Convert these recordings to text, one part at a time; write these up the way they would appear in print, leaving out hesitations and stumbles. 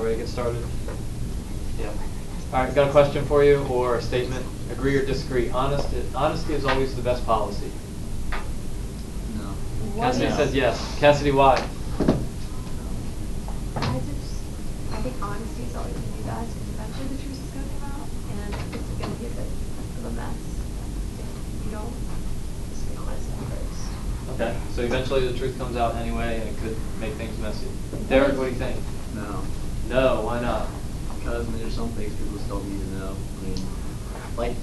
ready to get started? Yeah. All right, got a question for you or a statement? Agree or disagree? Honesty is always the best policy. No. Cassidy says yes. Cassidy, why? I think honesty is always going to be best because eventually the truth is going to come out and it's going to be a bit of a mess if you don't just be honest at first. Okay, so eventually the truth comes out anyway and it could make things messy. Derek, what do you think? No. No, why not? Because there's some things people just don't need to know. I mean, like,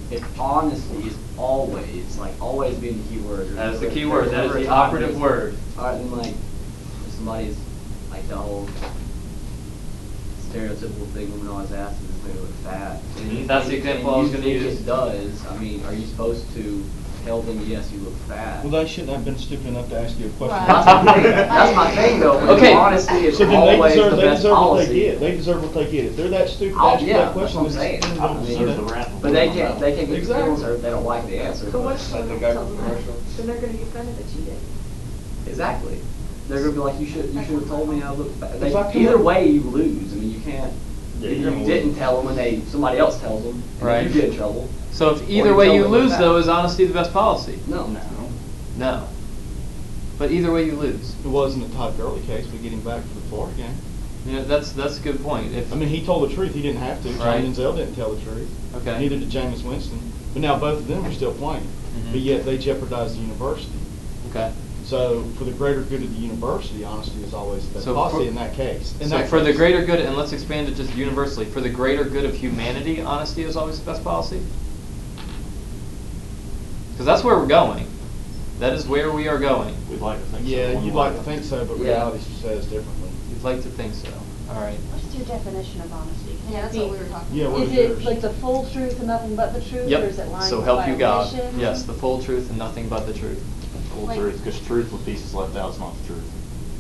if honesty is always, like, always being the key word. That is the key word. That is the operative word. Alright, then, like, if somebody's, like, the whole stereotypical thing women always ask is if they look fat. That's the example I was going to use. It does. I mean, are you supposed to tell them, yes, you look fat? Well, they shouldn't have been stupid enough to ask you a question. Right. That's my thing, though. Okay. Honesty is So then always they the best deserve what policy. they get. They deserve what they get. If they're that stupid to ask you that question, that's what I'm saying. then deserve the rap. But they can't get the Exactly. answer if they don't like the answer. But what if Like the someone guy tells from them commercial. that? Then they're going to be offended that you did. Exactly. They're gonna be like, you should have told me I look fat. If I come Either up- way, you lose. I mean, you can't. Yeah, if you're you gonna didn't lose. tell them, and somebody else tells them, and Right. then you get in trouble. So if Or either you way tell you them look lose, fat. though, is honesty the best policy? No. No. But either way you lose. It wasn't a Todd Gurley case, but getting back to the Florida game. You know, that's a good point. If I mean, he told the truth. He didn't have to. Right. Johnny Manziel didn't tell the truth. Okay. Neither did Jameis Winston. But now both of them are still playing. Mhm. But yet they jeopardized the university. Okay. So for the greater good of the university, honesty is always the best So policy for- in that case. So for the greater good, and let's expand it just universally, for the greater good of humanity, honesty is always the best policy? Because that's where we're going. That is where we are going. We'd like to think so. Yeah, you'd like to think so, but Yeah. reality says differently. You'd like to think so. All right. What's your definition of honesty? Can Yeah, it that's be- what we were talking Yeah, about. what Is is it yours? like the full truth and nothing but the truth, or Yep. is it lying So to help you God. violation? Yes, the full truth and nothing but the truth. Full Like- truth, because truth with pieces left out is not the truth.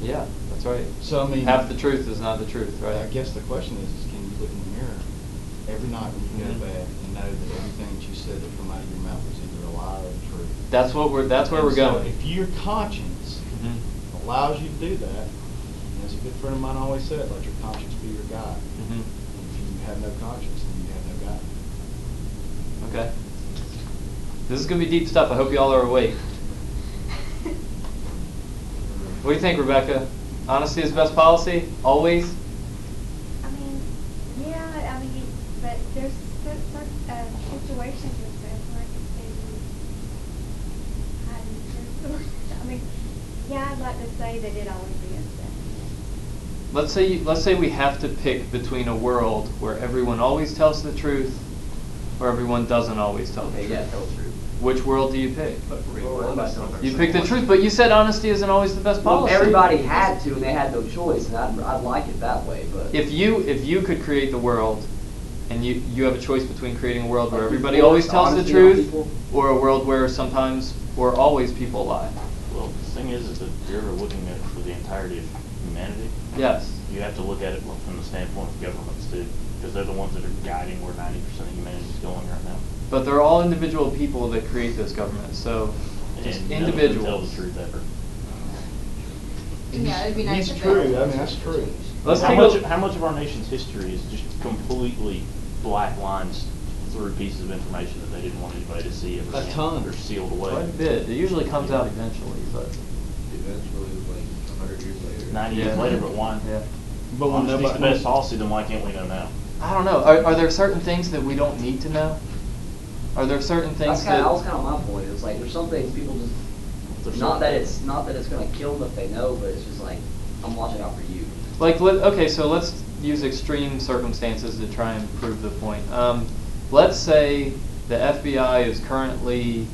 Yeah, that's right. So I mean, Half the truth is not the truth, right? I guess the question is can you look in the mirror every night when you go Mhm. to bed and know that everything that you said that come out of your mouth was either a lie or the truth? That's where we're And so going. If your conscience Mhm. allows you to do that, and as a good friend of mine always said, let your conscience be your guide. Mhm. If you have no conscience, then you have no guide. Okay. This is going to be deep stuff. I hope you all are awake. What do you think, Rebecca? Honesty is best policy? Always? I mean, yeah, I mean, but there's certain situations with this where it can be hiding the truth. I mean, yeah, I'd like to say that it always be unsaid. Let's say we have to pick between a world where everyone always tells the truth or everyone doesn't always tell the Okay, truth. yeah, tell the truth. Which world do you pick? Everybody tells You pick the truth, but you said honesty isn't always the best Well, policy. everybody had to, and they had no choice, and I'd like it that way, but. If you could create the world, and you have a choice between creating a world where Like everybody people always force tells the honesty on truth, people? or a world where sometimes or always people lie. Well, the thing is that if you're ever looking at it for the entirety of humanity, Yes. you have to look at it from the standpoint of governments too, because they're the ones that are guiding where 90% of humanity is going right now. But they're all individual people that create those governments. So just And none of them tell individuals. the truth ever. Yeah, it'd be nice He's if true. they- I mean, that's true. Let's how take much a how much of our nation's history is just completely black lines through pieces of information that they didn't want anybody to see ever A again, ton. or sealed away. quite a bit. It usually comes out eventually, but Eventually, like 100 years later. 90 years Yeah. later, but why? yeah. But when Honesty's the nobody, best policy, then why can't we know now? I don't know. Are there certain things that we don't need to know? Are there certain things That was that kind of my point. It was like there's some things people just There's not certain- that it's going to kill them if they know, but it's just like I'm watching out for you. like okay, so let's use extreme circumstances to try and prove the point. Let's say the FBI is currently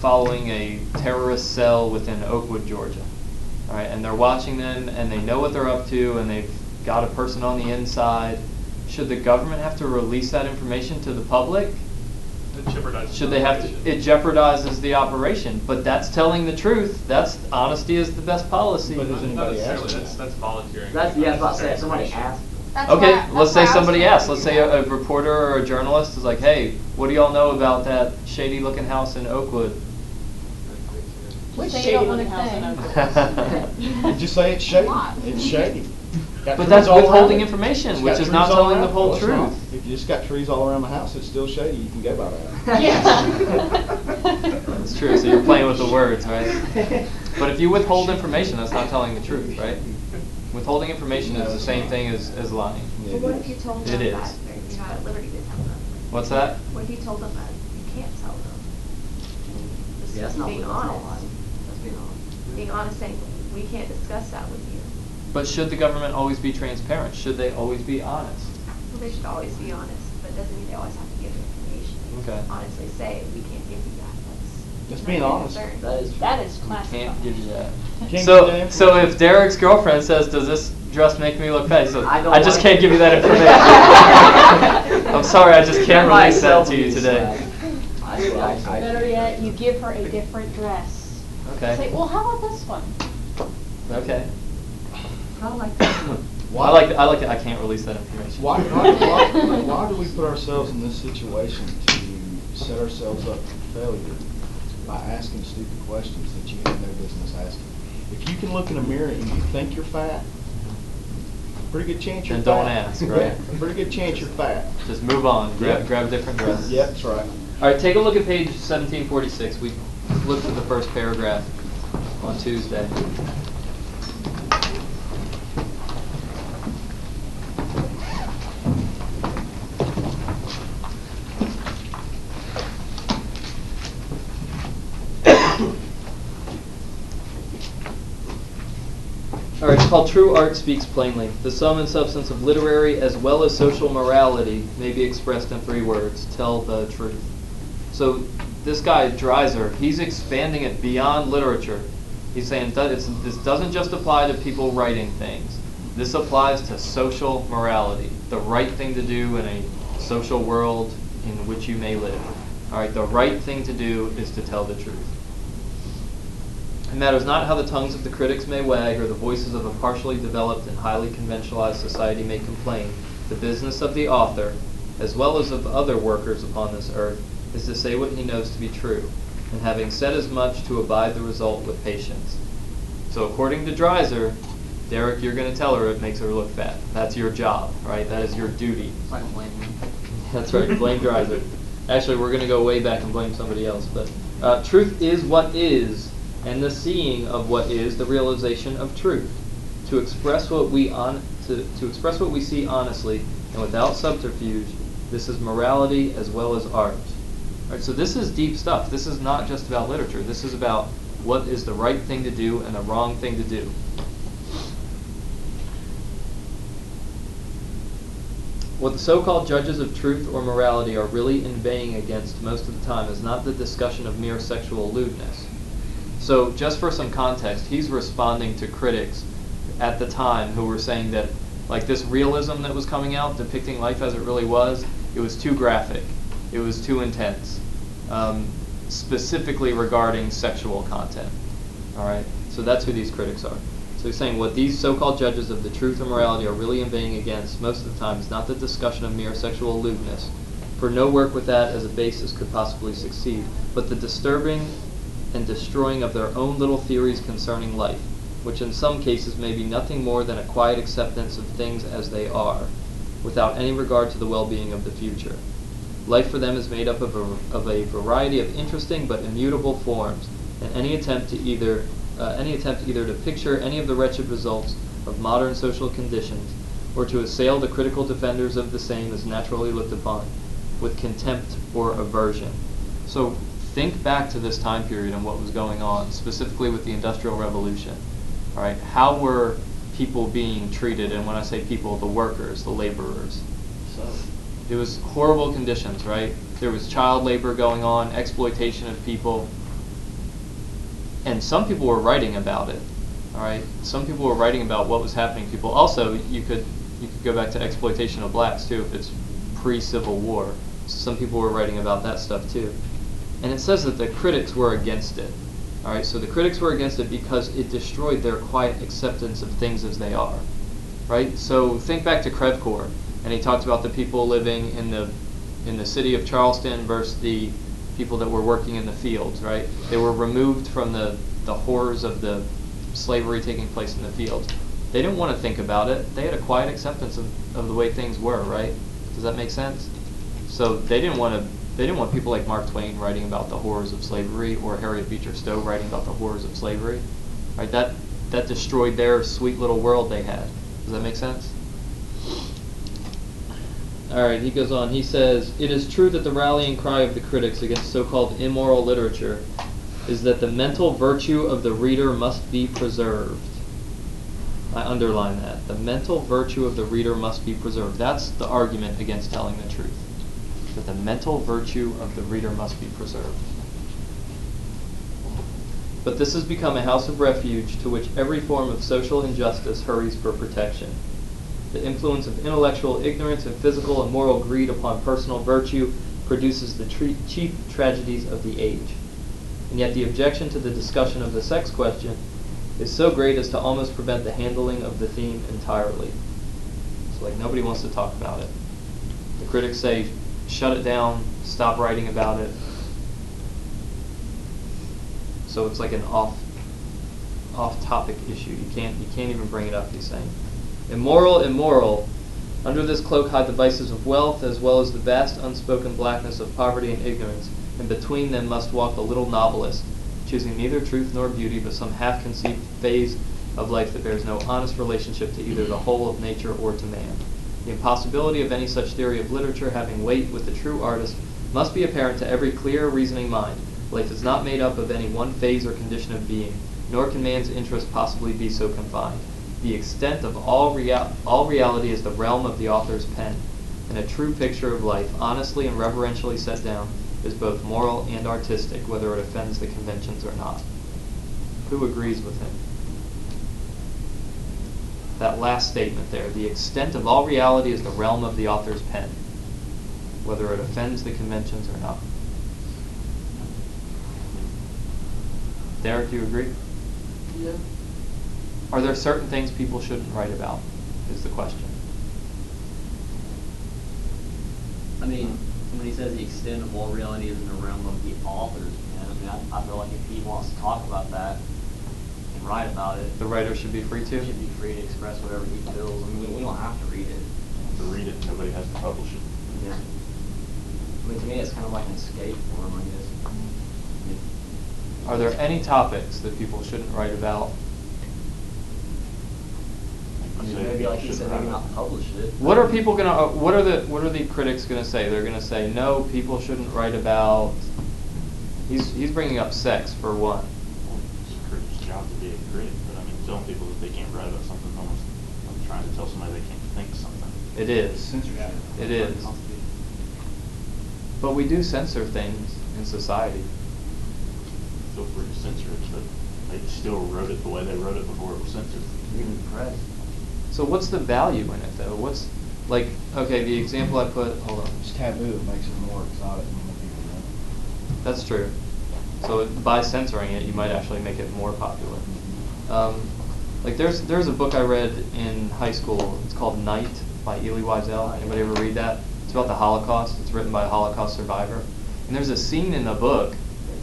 following a terrorist cell within Oakwood, Georgia. All right, and they're watching them and they know what they're up to and they've got a person on the inside. Should the government have to release that information to the public? It jeopardizes Should the they have operation. to? It jeopardizes the operation, but that's telling the truth. That's honesty is the best policy. But does Not anybody necessarily, ask that's, that? that's volunteering. That's yeah, I was about to say Unnecessary if somebody information. asked. That's Okay, why- let's that's say why I was somebody thinking asks. Let's say about a reporter or a journalist is like, "Hey, what do y'all know about that shady-looking house in Oakwood?" Which Say you shady don't wanna looking house in say. Oakwood? just say it's shady. Why? It's shady. Got But trees that's all around withholding it. information, It's which got is not trees all telling the around it. whole No, it's not. truth. If you just got trees all around the house, it's still shady, you can go by that. Yeah. That's true, so you're playing with the words, right? But if you withhold information, that's not telling the truth, right? Withholding information No, is the it's same not. thing as lying. Yeah, But what it if you is. told It them is. that you're not at liberty to tell them? What's that? What if you told them that you can't tell them? Just Yeah, that's not being that's not honest. lying. That's being honest. Being honest, saying, we can't discuss that with you. But should the government always be transparent? Should they always be honest? Well, they should always be honest, but it doesn't mean they always have to give the information. They Okay. can honestly say, we can't give you that. Just That's being not honest. concern. That is true. That is We classified. can't give you that. Can't give So, that so information. if Derek's girlfriend says, "Does this dress make me look fat?" He says, I don't "I just want can't it." give you that information." I'm sorry, I just can't My release that to you self-abuse today. swag. Better yet, you give her a different dress. Say, Okay. well, how about this one? Okay. I like that one. I like it. I can't release that information. Why do we put ourselves in this situation to set ourselves up for failure by asking stupid questions that you have no business asking? If you can look in a mirror and you think you're fat, pretty good chance you're Then fat. don't ask, right? Pretty good chance you're fat. Just move on. Yeah. Grab a different dress. Yep, that's right. All right, take a look at page 1746. We looked at the first paragraph on Tuesday. All right, it's called True Art Speaks Plainly. The sum and substance of literary as well as social morality may be expressed in 3 words. Tell the truth. So this guy, Dreiser, he's expanding it beyond literature. He's saying this doesn't just apply to people writing things. This applies to social morality, the right thing to do in a social world in which you may live. All right, the right thing to do is to tell the truth. It matters not how the tongues of the critics may wag or the voices of a partially developed and highly conventionalized society may complain. The business of the author, as well as of other workers upon this earth, is to say what he knows to be true, and having said as much, to abide the result with patience. So according to Dreiser, Derek, you're going to tell her it makes her look fat. That's your job, right? That is your duty. I don't blame him. That's right, blame Dreiser. Actually, we're going to go way back and blame somebody else. But truth is what is, and the seeing of what is the realization of truth. To express what we express what we see honestly and without subterfuge, this is morality as well as art. All right, so this is deep stuff. This is not just about literature. This is about what is the right thing to do and the wrong thing to do. What the so-called judges of truth or morality are really inveighing against most of the time is not the discussion of mere sexual lewdness. So just for some context, he's responding to critics at the time who were saying that like this realism that was coming out, depicting life as it really was, it was too graphic, it was too intense, specifically regarding sexual content. All right, so that's who these critics are. So he's saying what these so-called judges of the truth and morality are really inveighing against most of the time is not the discussion of mere sexual lewdness, for no work with that as a basis could possibly succeed, but the disturbing and destroying of their own little theories concerning life, which in some cases may be nothing more than a quiet acceptance of things as they are, without any regard to the well-being of the future. Life for them is made up of a variety of interesting but immutable forms, and any attempt either to picture any of the wretched results of modern social conditions, or to assail the critical defenders of the same is naturally looked upon with contempt or aversion. So think back to this time period and what was going on, specifically with the Industrial Revolution. All right, how were people being treated? And when I say people, the workers, the laborers. So it was horrible conditions, right? There was child labor going on, exploitation of people, and some people were writing about it. All right, some people were writing about what was happening to people. Also, you could go back to exploitation of blacks too, if it's pre-Civil War. Some people were writing about that stuff too. And it says that the critics were against it. All right, so the critics were against it because it destroyed their quiet acceptance of things as they are. Right? So think back to Crevcoeur, and he talked about the people living in the city of Charleston versus the people that were working in the fields. Right? They were removed from the horrors of the slavery taking place in the fields. They didn't want to think about it. They had a quiet acceptance of the way things were, right? Does that make sense? So they didn't want people like Mark Twain writing about the horrors of slavery, or Harriet Beecher Stowe writing about the horrors of slavery. Right? That destroyed their sweet little world they had. Does that make sense? Alright, he goes on. He says, "It is true that the rallying cry of the critics against so-called immoral literature is that the mental virtue of the reader must be preserved." I underline that. The mental virtue of the reader must be preserved. That's the argument against telling the truth. That the mental virtue of the reader must be preserved. But this has become a house of refuge to which every form of social injustice hurries for protection. The influence of intellectual ignorance and physical and moral greed upon personal virtue produces the chief tragedies of the age. And yet the objection to the discussion of the sex question is so great as to almost prevent the handling of the theme entirely. So like nobody wants to talk about it. The critics say, shut it down, stop writing about it. So it's like an off-topic issue. You can't even bring it up, he's saying. Immoral. Under this cloak hide the vices of wealth, as well as the vast unspoken blackness of poverty and ignorance, and between them must walk the little novelist, choosing neither truth nor beauty, but some half-conceived phase of life that bears no honest relationship to either the whole of nature or to man. The impossibility of any such theory of literature having weight with the true artist must be apparent to every clear, reasoning mind. Life is not made up of any one phase or condition of being, nor can man's interest possibly be so confined. The extent of all reality is the realm of the author's pen, and a true picture of life, honestly and reverentially set down, is both moral and artistic, whether it offends the conventions or not. Who agrees with him? That last statement there, the extent of all reality is the realm of the author's pen, whether it offends the conventions or not. Derek, do you agree? Yeah. Are there certain things people shouldn't write about, is the question. I mean, when he says the extent of all reality is in the realm of the author's pen, I mean, I feel like if he wants to talk about that and write about it, The writer should be free to? he should be free to express whatever he feels. I mean, we don't have to read it. To read it, nobody has to publish it. Yeah. I mean, to me, it's kind of like an escape for him, I guess. Are there any topics that people shouldn't write about? I mean, maybe like he said, maybe not publish it. What are people gonna? What are the critics gonna say? They're gonna say no. People shouldn't write about. He's bringing up sex for one. Well, it's a critic's job to be a critic, but I mean, telling people that they can't write about something is almost like trying to tell somebody they can't think something. It is. Censorship. It is. But we do censor things in society. Feel free to censor it, but they still wrote it the way they wrote it before it was censored. Even the press. So what's the value in it though? What's like? Okay, the example I put. Hold on. It's taboo. It makes it more exotic than what people know. That's true. So by censoring it, you might actually make it more popular. Like there's a book I read in high school. It's called Night by Elie Wiesel. Anybody ever read that? It's about the Holocaust. It's written by a Holocaust survivor. And there's a scene in the book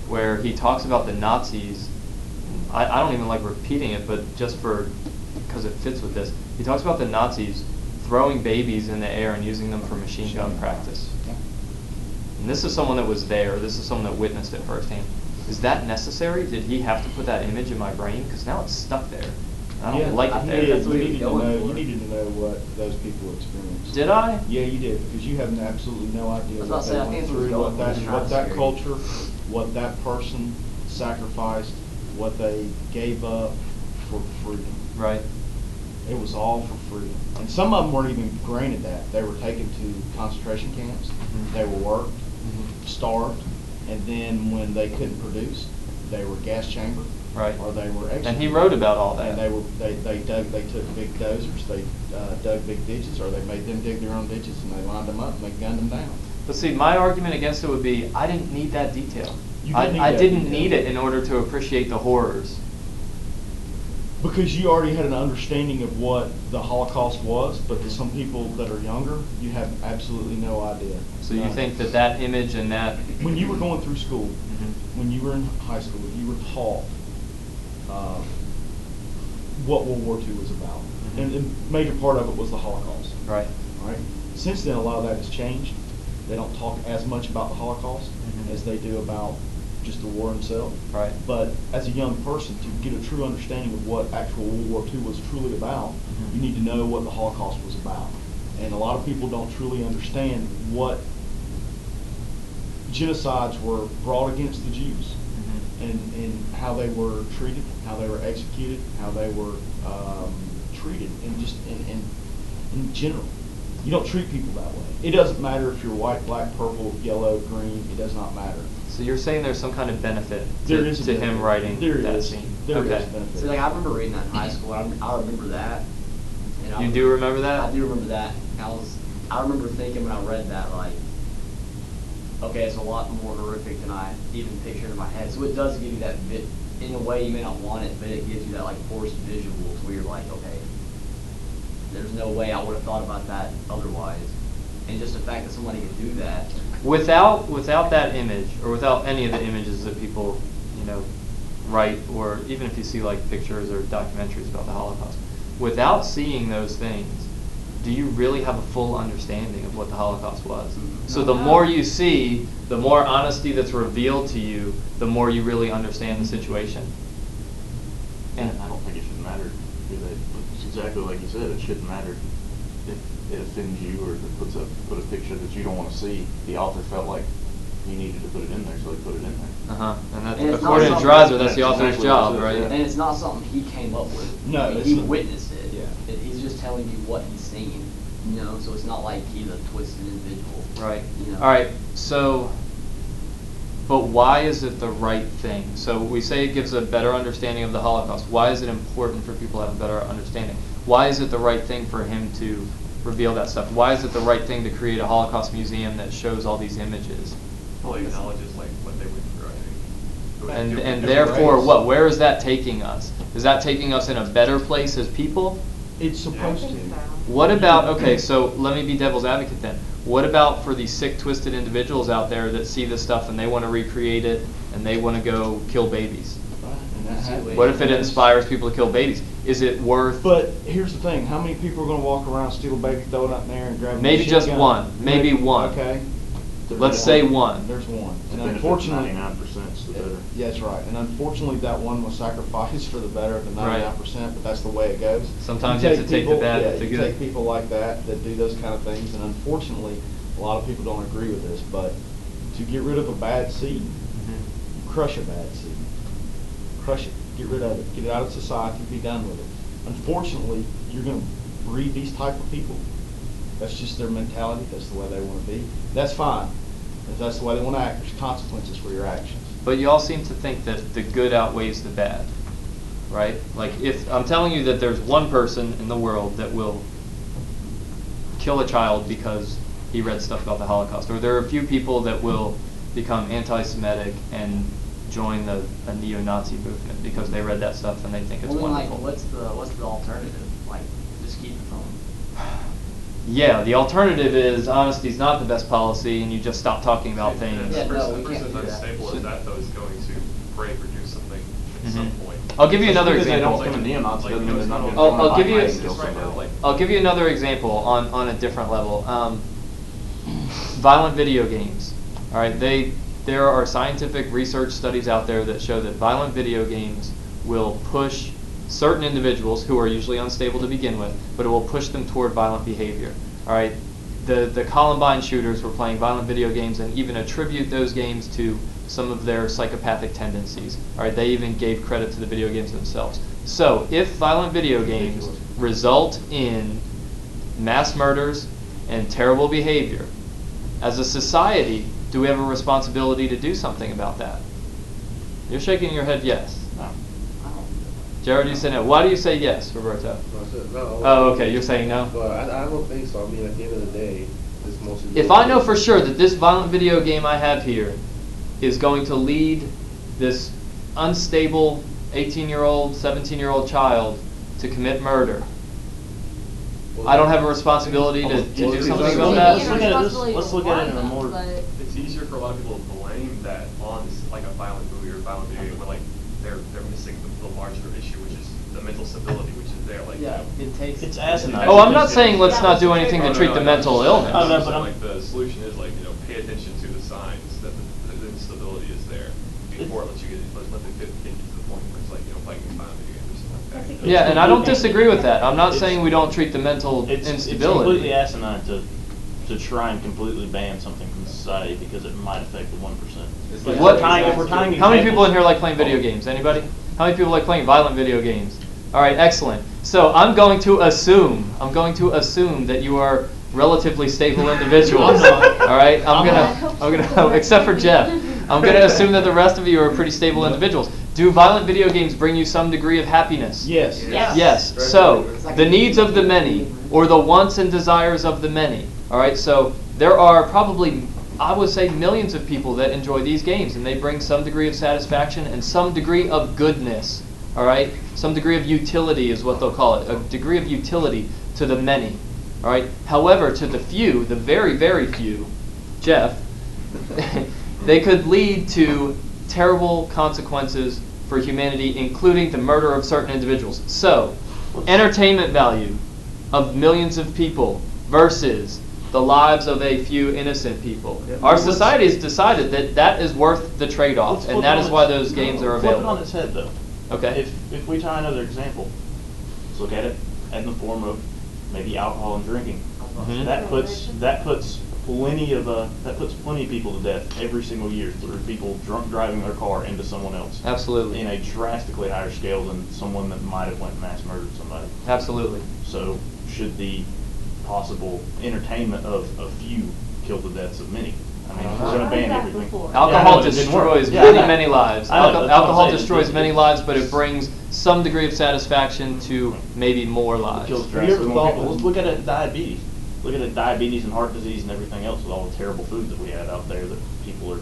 where he talks about the Nazis. I don't even like repeating it, but just because it fits with this. He talks about the Nazis throwing babies in the air and using them for machine gun practice. And this is someone that was there. This is someone that witnessed it firsthand. Is that necessary? Did he have to put that image in my brain? Because now it's stuck there. I don't like it there. You That's what he was going for. You needed to know what those people experienced. Did I? Yeah, you did, because you have absolutely no idea I was what about to they say, I went think it was through, going for the what that scary. culture, what that person sacrificed, what they gave up for freedom. Right. It was all for freedom. And some of them weren't even granted that. They were taken to concentration camps. Mhm. They were worked, Mhm. starved, and then when they couldn't produce, they were gas chambered. Right. Or they were executed. And he wrote about all that. And they took big dozers, they dug big ditches, or they made them dig their own ditches, and they lined them up and they gunned them down. But see, my argument against it would be, I didn't need that detail. You didn't need I that didn't detail. need it in order to appreciate the horrors. Because you already had an understanding of what the Holocaust was, but to some people that are younger, you have absolutely no idea. So you think that image and that... When you were going through school, Mhm. when you were in high school, you were taught what World War II was about. And a major part of it was the Holocaust. Right. Right? Since then, a lot of that has changed. They don't talk as much about the Holocaust as they do about just the war itself. Right. But as a young person, to get a true understanding of what actual World War II was truly about, you need to know what the Holocaust was about. And a lot of people don't truly understand what genocides were brought against the Jews, and how they were treated, how they were executed, how they were treated, and just in general. You don't treat people that way. It doesn't matter if you're white, black, purple, yellow, green. It does not matter. So you're saying there's some kind of benefit There to, is a to him benefit. writing There that is. scene? There okay. is a benefit. See, like, I remember reading that in high school. I remember that. And You do remember that? I do remember that. I remember thinking when I read that, like, okay, it's a lot more horrific than I even pictured in my head. So it does give you that bit, in a way you may not want it, but it gives you that, like, forced visuals where you're like, okay, there's no way I would have thought about that otherwise. And just the fact that somebody could do that. Without that image, or without any of the images that people, write, or even if you see like pictures or documentaries about the Holocaust, without seeing those things, do you really have a full understanding of what the Holocaust was? So the more you see, the more honesty that's revealed to you, the more you really understand the situation. And I don't think it should matter. It's exactly like you said. It shouldn't matter if it offends you or if it put a picture that you don't want to see. The author felt like he needed to put it in there, so he put it in there. And that's, And it's according to not Dreiser, that's the that's author's exactly what job, it right? says, And it's not something he came up with. No, I mean, it's he not. witnessed it. Yeah. He's just telling you what he's seen. So it's not like he's a twisted individual. Right. All right. So, but why is it the right thing? So we say it gives a better understanding of the Holocaust. Why is it important for people to have a better understanding? Why is it the right thing for him to reveal that stuff? Why is it the right thing to create a Holocaust museum that shows all these images? Well, acknowledges like what they went through, I think. And therefore, what? Where is that taking us? Is that taking us in a better place as people? It's supposed to. What about, okay, so let me be devil's advocate then. What about for these sick, twisted individuals out there that see this stuff and they want to recreate it and they want to go kill babies? What if it inspires people to kill babies? Is it worth... But here's the thing. How many people are going to walk around, steal a baby, throw it up in there, and grab a Maybe machine just gun? one. Maybe one. Okay. Let's say one. There's one. The And benefit of unfortunately... 99% is the better. Yeah, that's right. And unfortunately, that one was sacrificed for the better of the Right. 99%, but that's the way it goes. Sometimes you have to take the bad with the you good. take people like that do those kind of things, and unfortunately, a lot of people don't agree with this, but to get rid of a bad seed, crush a bad seed. Crush it. Get rid of it. Get it out of society. Be done with it. Unfortunately, you're going to breed these type of people. That's just their mentality. That's the way they want to be. That's fine. If that's the way they want to act, there's consequences for your actions. But you all seem to think that the good outweighs the bad, right? Like if I'm telling you that there's one person in the world that will kill a child because he read stuff about the Holocaust, or there are a few people that will become anti-Semitic and join a neo-Nazi movement because they read that stuff and they think it's Well, then, wonderful. like, what's the alternative? Like, just keep it from. Yeah, the alternative is honesty's not the best policy, and you just stop talking about things. Yeah, no, we The can't person do as that. unstable as that, though, is going to break or do something at some point. I'll give you another Because they example. don't become a neo-Nazi doesn't mean they're not going to I'll give you- and kill Right now, somebody. like, I'll give you another example on a different level. Violent video games. All right, there are scientific research studies out there that show that violent video games will push certain individuals who are usually unstable to begin with, but it will push them toward violent behavior. All right, the Columbine shooters were playing violent video games and even attribute those games to some of their psychopathic tendencies. All right, they even gave credit to the video games themselves. So if violent video games result in mass murders and terrible behavior, as a society, do we have a responsibility to do something about that? You're shaking your head yes. No. Jared, you say no. Why do you say yes, Roberto? I said no. Oh, okay, you're saying no? But I don't think so. I mean, at the end of the day, it's mostly... If I know for sure that this violent video game I have here is going to lead this unstable 18-year-old, 17-year-old child to commit murder, I don't have a responsibility to do something about Let's that? look at it let's look at it in a more... It's easier for a lot of people to blame that on like a violent movie or a violent video game, but like they're missing the larger issue, which is the mental stability, which is there. Like, Yeah, you know, it takes. It's asinine. Oh, I'm not saying let's not do anything to No, treat no, the no, mental no, illness. Oh, no, so, but like the solution is like, you know, pay attention to the signs that the instability is there before it lets you let the kid get to the point where it's like, you know, playing violent video games or something like that. Yeah, and I don't disagree with that. I'm not saying we don't treat the mental It's instability. completely asinine to try and completely ban something from society because it might affect the 1%. like- What? If we're tying How many people in examples- here like playing video games? Anybody? How many people like playing violent video games? All right, excellent. So I'm going to assume that you are relatively stable individuals. I'm not. All right, I'm not. gonna, except for Jeff, I'm gonna assume that the rest of you are pretty stable individuals. Do violent video games bring you some degree of happiness? Yes. Yes. Yes. So the needs of the many, or the wants and desires of the many. All right. So there are probably, I would say, millions of people that enjoy these games, and they bring some degree of satisfaction and some degree of goodness. All right. Some degree of utility is what they'll call it. A degree of utility to the many. All right. However, to the few, the very, very few, Jeff, they could lead to terrible consequences for humanity, including the murder of certain individuals. So, entertainment value of millions of people versus the lives of a few innocent people. Our society has decided that that is worth the trade-off, Let's and flip that it is on why its- those games are Flip it on available. its head, though. Okay. If we try another example, let's look at it in the form of maybe alcohol and drinking. Mhm. That puts plenty of people to death every single year through people drunk driving their car into someone else. Absolutely. In a drastically higher scale than someone that might have went and mass murdered somebody. Absolutely. So should the possible entertainment of a few kill the deaths of many? I mean, if we're going to ban everything. Alcohol Yeah, I know, it didn't work. destroys Yeah, I many, know. many lives. I know, that's what I'm Alcohol saying. destroys many lives, but it brings some degree of satisfaction to maybe more It lives. kills Have you drastically ever more thought people. that- Look at diabetes. Look at diabetes and heart disease and everything else with all the terrible food that we have out there that people are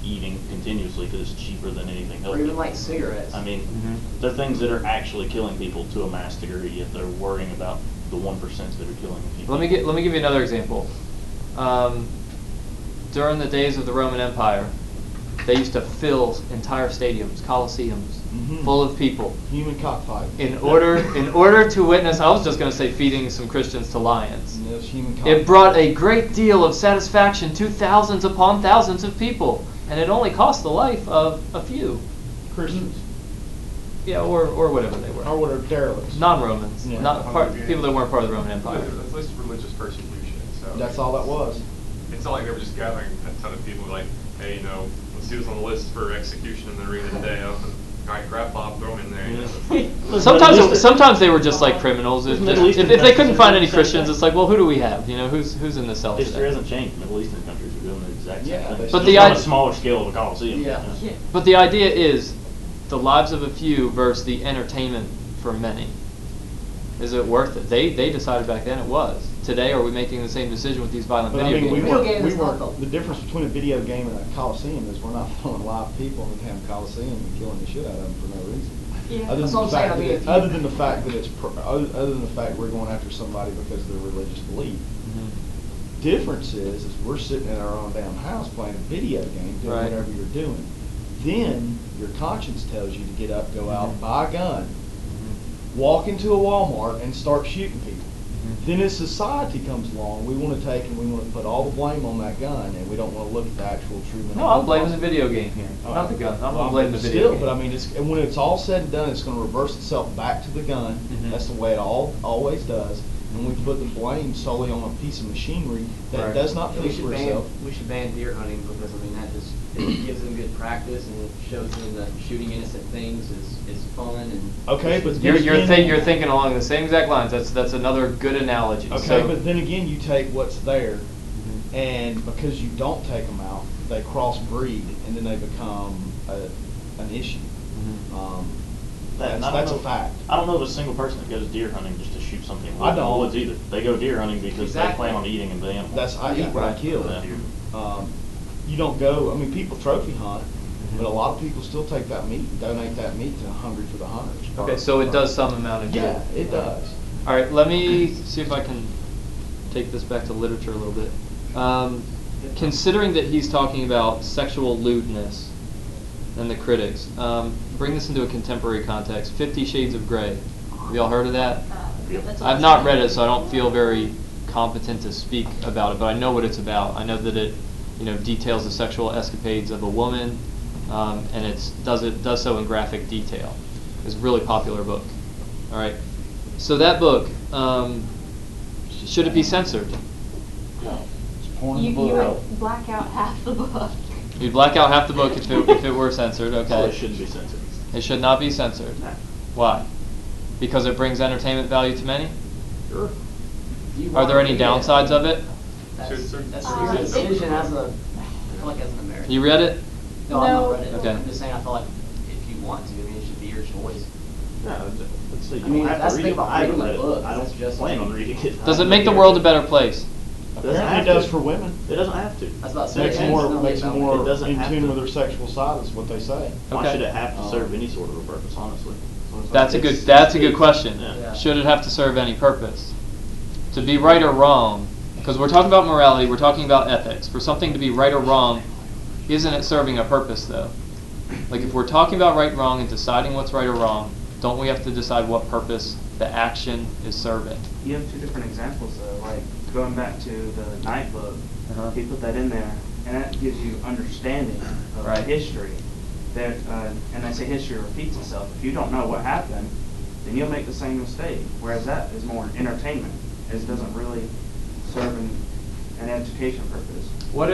eating continuously because it's cheaper than anything else. Or even like cigarettes. I mean, Mhm. they're things that are actually killing people to a mass degree, yet they're worrying about the 1% that are killing people. Let me give you another example. During the days of the Roman Empire, they used to fill entire stadiums, coliseums, Mhm. full of people Human cockfight. in order to witness. I was just going to say feeding some Christians to lions. And there's human cockfight. It brought a great deal of satisfaction to thousands upon thousands of people, and it only cost the life of a few. Christians. Yeah, or whatever they were. Or what are derelicts. Non-Romans, Yeah. people that weren't part of the Roman Empire. It's at least religious persecution. So That's all that was. It's not like they were just gathering a ton of people like, hey, you know, let's see who's on the list for execution in the arena today. Oh, all right, grab Bob, throw him in there. You know. Sometimes they were just like criminals. If Middle Eastern they couldn't countries find are any doing the same Christians, thing. it's like, well, who do we have? You know, who's in the cell History today? hasn't changed. Middle Eastern countries are doing the exact same Yeah, thing. they But Just the on a idea- smaller scale of a coliseum. Yeah. you know. But the idea is the lives of a few versus the entertainment for many. Is it worth it? They decided back then it was. Today, are we making the same decision with these violent But I video mean, we games? Video weren't, game we is not weren't, though. the difference between a video game and a coliseum is we're not throwing live people in the damn coliseum and killing the shit out of them for no reason. Yeah. Other That's than what the I'm saying, fact I mean, that if you- other than the fact that other than the fact we're going after somebody because of their religious belief. Mhm. Difference is we're sitting in our own damn house playing a video game, doing Right. whatever you're doing. Then your conscience tells you to get up, go out, Mhm. buy a gun, Mhm. walk into a Walmart and start shooting people. Mhm. Then as society comes along, we want to take and we want to put all the blame on that gun, and we don't want to look at the actual true mental No, I'm health blaming the process. video game here, not the gun. I'm Well, blaming the video still, game. but I mean, and when it's all said and done, it's going to reverse itself back to the gun. Mhm. That's the way it always does. And we put the blame solely on a piece of machinery that Right. does not We think should for ban itself. deer hunting because I mean that just it gives them good practice and it shows them that shooting innocent things is fun and Okay, but You're then again- you're thinking along the same exact lines. That's another good analogy. Okay, So- but then again, you take what's there, Mhm. and because you don't take them out, they crossbreed, and then they become an issue. Mhm. That's a fact. I don't know of a single person that goes deer hunting just to shoot something I in the don't. woods either. They go deer hunting because Exactly. they plan on eating the animal. I eat what I kill. Yeah. You don't go. I mean, people trophy hunt, but a Mhm. lot of people still take that meat and donate that meat to Hungry for the Hunters. Okay, so it does some amount of good. Yeah, it does. All right, let me see if I can take this back to literature a little bit. Considering that he's talking about sexual lewdness, and the critics. Bring this into a contemporary context. 50 Shades of Grey. Have y'all heard of that? I've not read it, so I don't feel very competent to speak about it, but I know what it's about. I know that it, details the sexual escapades of a woman, and it does so in graphic detail. It's a really popular book. All right. So that book, should it be censored? No. It's porn in You the book. would black out half the book. You'd black out half the book if it were censored. Okay. So it shouldn't be censored. It should not be censored. No. Why? Because it brings entertainment value to many? Sure. Are there any downsides of it? That's your decision as a, I feel like as an American. You read it? No, I've not read it. Okay. I'm just saying I feel like if you want to, it should be your choice. No, let's say you I mean, don't have that's to the read thing it. about I haven't reading read a it. book, I that's don't just plan like- on reading it. Does it make the world a better place? Apparently it does for women. It doesn't have to. That's about Makes saying. them more It doesn't in have tune to. with their sexual side is what they say. Why Okay. should it have to serve any sort of a purpose, honestly? That's a good question. Yeah. Should it have to serve any purpose? To be right or wrong, because we're talking about morality, we're talking about ethics. For something to be right or wrong, isn't it serving a purpose though? Like if we're talking about right and wrong and deciding what's right or wrong, don't we have to decide what purpose the action is serving? You have two different examples though, like going back to the Night book, he put that in there, and that gives you understanding of Right. history. That, and they say history repeats itself. If you don't know what happened, then you'll make the same mistake. Whereas that is more entertainment. It doesn't really serve an education purpose. What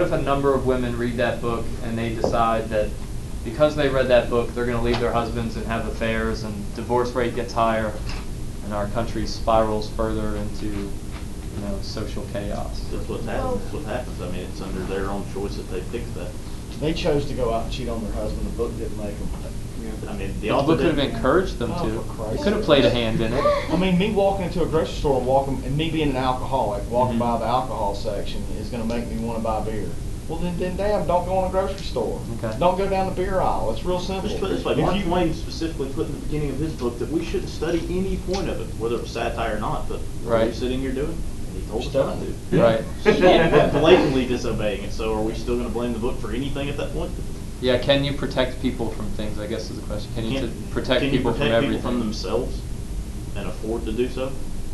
if a number of women read that book and they decide that because they read that book, they're going to leave their husbands and have affairs, and divorce rate gets higher, and our country spirals further into, social chaos? That's what happens. That's what happens. I mean, it's under their own choice that they picked that. They chose to go out and cheat on their husband. The book didn't make them. I mean, the The author book could have didn't- encouraged them Oh, to. for Christ's It could have sake. played a hand in it. I mean, me walking into a grocery store and me being an alcoholic, walking Mhm. by the alcohol section is going to make me want to buy beer. Well, then damn, don't go in a grocery store. Okay. Don't go down the beer aisle. It's real simple. Let's put it this way. If Mark you- Twain specifically put in the beginning of his book that we shouldn't study any point of it, whether it was satire or not. But what are Right. we sitting here doing? And he told us not Studying to. it. Right. So we're blatantly disobeying it. So are we still going to blame the book for anything at that point? Yeah, can you protect people from things, I guess is the question. Can you protect can people you from protect everything? people from themselves and afford to do so?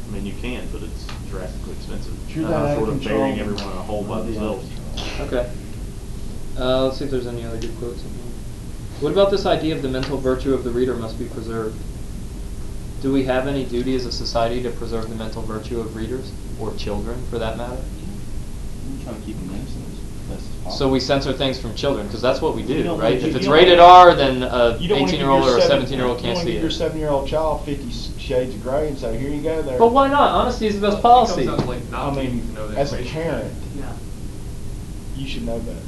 I mean, you can, but it's drastically expensive. You're that out of Sort of control. burying everyone in a hole by themselves. Okay. Let's see if there's any other good quotes in here. What about this idea of the mental virtue of the reader must be preserved? Do we have any duty as a society to preserve the mental virtue of readers, or children for that matter? I'm trying to keep them innocent as best as possible. So we censor things from children, because that's what we You do, don't right? want- If you it's don't rated want- R, then a You don't wanna give 18-year-old your or a 7 17-year-old can't You see don't want to give your it. 7-year-old child 50 Shades of Grey and say, here you go there. But why not? Honesty is the best It policy. comes down to, like, not I needing mean, to know the as a information. parent, Yeah. you should know better.